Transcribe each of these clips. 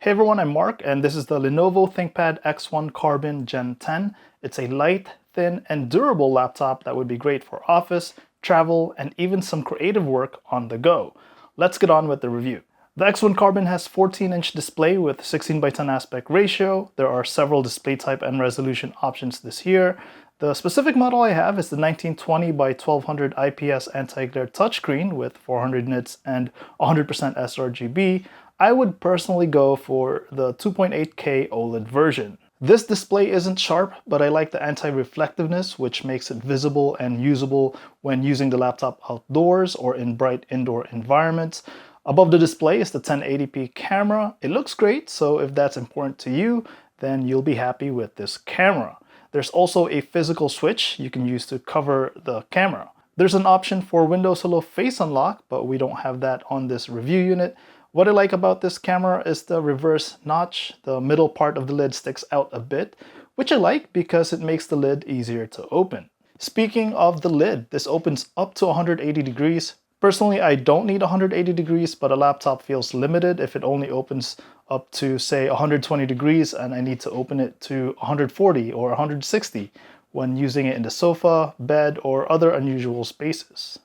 Hey everyone, I'm Mark, and this is the Lenovo ThinkPad X1 Carbon Gen 10. It's a light, thin, and durable laptop that would be great for office, travel, and even some creative work on the go. Let's get on with the review. The X1 Carbon has 14-inch display with 16 by 10 aspect ratio. There are several display type and resolution options this year. The specific model I have is the 1920 by 1200 IPS anti-glare touchscreen with 400 nits and 100% sRGB. I would personally go for the 2.8K OLED version. This display isn't sharp, but I like the anti-reflectiveness, which makes it visible and usable when using the laptop outdoors or in bright indoor environments. Above the display is the 1080p camera. It looks great, so if that's important to you, then you'll be happy with this camera. There's also a physical switch you can use to cover the camera. There's an option for Windows Hello Face Unlock, but we don't have that on this review unit. What I like about this camera is the reverse notch. The middle part of the lid sticks out a bit, which I like because it makes the lid easier to open. Speaking of the lid, this opens up to 180 degrees. Personally, I don't need 180 degrees, but a laptop feels limited if it only opens up to, say, 120 degrees and I need to open it to 140 or 160 when using it in the sofa, bed, or other unusual spaces.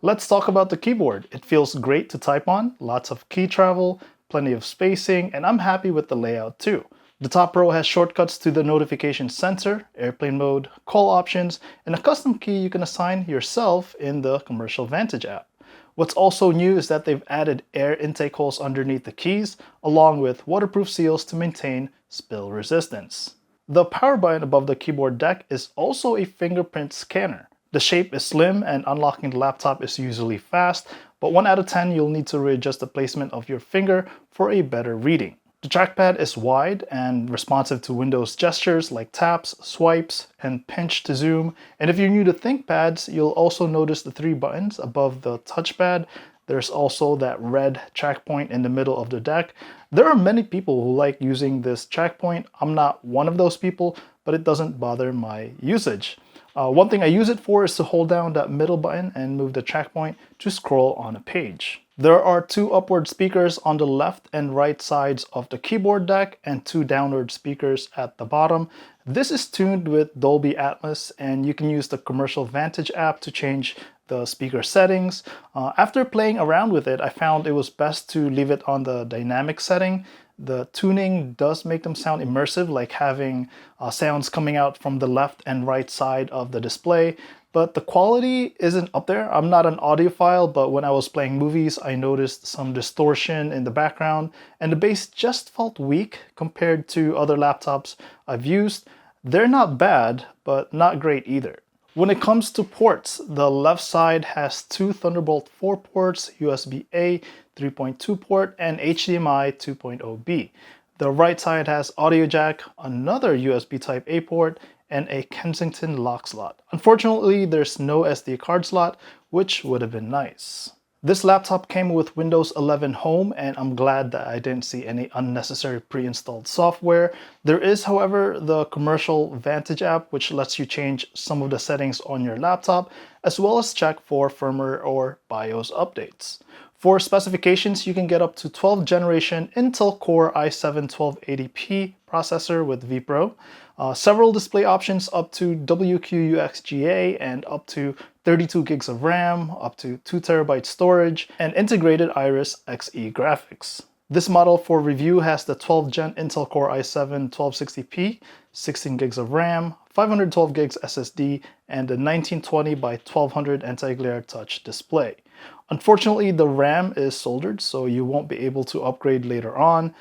Let's talk about the keyboard. It feels great to type on, lots of key travel, plenty of spacing, and I'm happy with the layout too. The top row has shortcuts to the notification center, airplane mode, call options, and a custom key you can assign yourself in the Commercial Vantage app. What's also new is that they've added air intake holes underneath the keys, along with waterproof seals to maintain spill resistance. The power button above the keyboard deck is also a fingerprint scanner. The shape is slim and unlocking the laptop is usually fast, but 1 out of 10 you'll need to readjust the placement of your finger for a better reading. The trackpad is wide and responsive to Windows gestures like taps, swipes, and pinch to zoom. And if you're new to ThinkPads, you'll also notice the 3 buttons above the touchpad. There's also that red track point in the middle of the deck. There are many people who like using this track point. I'm not one of those people, but it doesn't bother my usage. One thing I use it for is to hold down that middle button and move the track point to scroll on a page. There are 2 upward speakers on the left and right sides of the keyboard deck and 2 downward speakers at the bottom. This is tuned with Dolby Atmos, and you can use the Commercial Vantage app to change the speaker settings. After playing around with it, I found it was best to leave it on the dynamic setting. The tuning does make them sound immersive, like having sounds coming out from the left and right side of the display, but the quality isn't up there. I'm not an audiophile, but when I was playing movies, I noticed some distortion in the background, and the bass just felt weak compared to other laptops I've used. They're not bad, but not great either. When it comes to ports, the left side has 2 Thunderbolt 4 ports, USB-A 3.2 port, and HDMI 2.0B. The right side has audio jack, another USB Type-A port, and a Kensington lock slot. Unfortunately, there's no SD card slot, which would have been nice. This laptop came with Windows 11 Home, and I'm glad that I didn't see any unnecessary pre-installed software. There is, however, the Commercial Vantage app, which lets you change some of the settings on your laptop, as well as check for firmware or BIOS updates. For specifications, you can get up to 12th generation Intel Core i7-1280p processor with vPro, several display options up to WQUXGA and up to 32 gigs of RAM, up to 2 terabyte storage, and integrated Iris Xe graphics. This model for review has the 12th gen Intel Core i7-1260p, 16 gigs of RAM, 512 gigs SSD, and the 1920 by 1200 anti-glare touch display. Unfortunately, the RAM is soldered, so you won't be able to upgrade later on.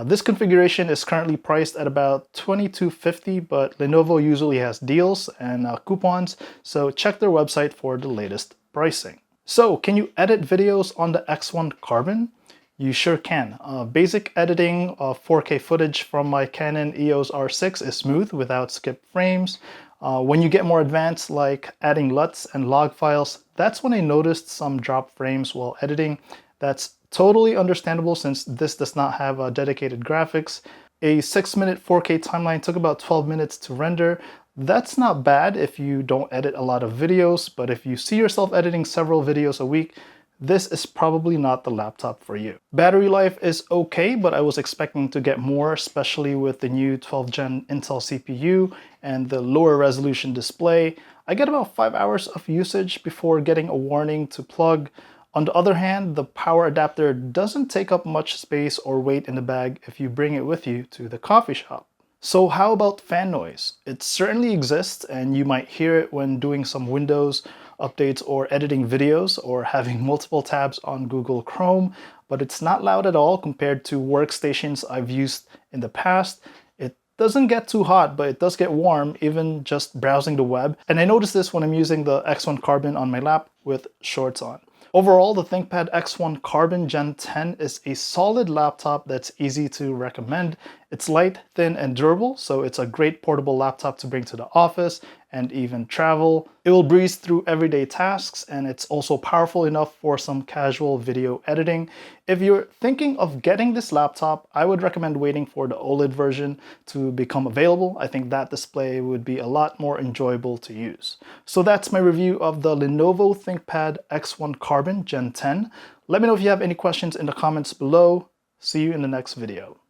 This configuration is currently priced at about $22.50, but Lenovo usually has deals and coupons, so check their website for the latest pricing. So, can you edit videos on the X1 Carbon? You sure can. Basic editing of 4K footage from my Canon EOS R6 is smooth without skipped frames. When you get more advanced, like adding LUTs and log files, that's when I noticed some drop frames while editing. That's totally understandable since this does not have dedicated graphics. A 6-minute 4K timeline took about 12 minutes to render. That's not bad if you don't edit a lot of videos, but if you see yourself editing several videos a week, this is probably not the laptop for you. Battery life is okay, but I was expecting to get more, especially with the new 12th gen Intel CPU and the lower resolution display. I get about 5 hours of usage before getting a warning to plug. On the other hand, the power adapter doesn't take up much space or weight in the bag if you bring it with you to the coffee shop. So how about fan noise? It certainly exists, and you might hear it when doing some Windows updates or editing videos or having multiple tabs on Google Chrome, but it's not loud at all compared to workstations I've used in the past. It doesn't get too hot, but it does get warm even just browsing the web. And I notice this when I'm using the X1 Carbon on my lap with shorts on. Overall, the ThinkPad X1 Carbon Gen 10 is a solid laptop that's easy to recommend. It's light, thin, and durable, so it's a great portable laptop to bring to the office and even travel. It will breeze through everyday tasks, and it's also powerful enough for some casual video editing. If you're thinking of getting this laptop, I would recommend waiting for the OLED version to become available. I think that display would be a lot more enjoyable to use. So that's my review of the Lenovo ThinkPad X1 Carbon Gen 10. Let me know if you have any questions in the comments below. See you in the next video.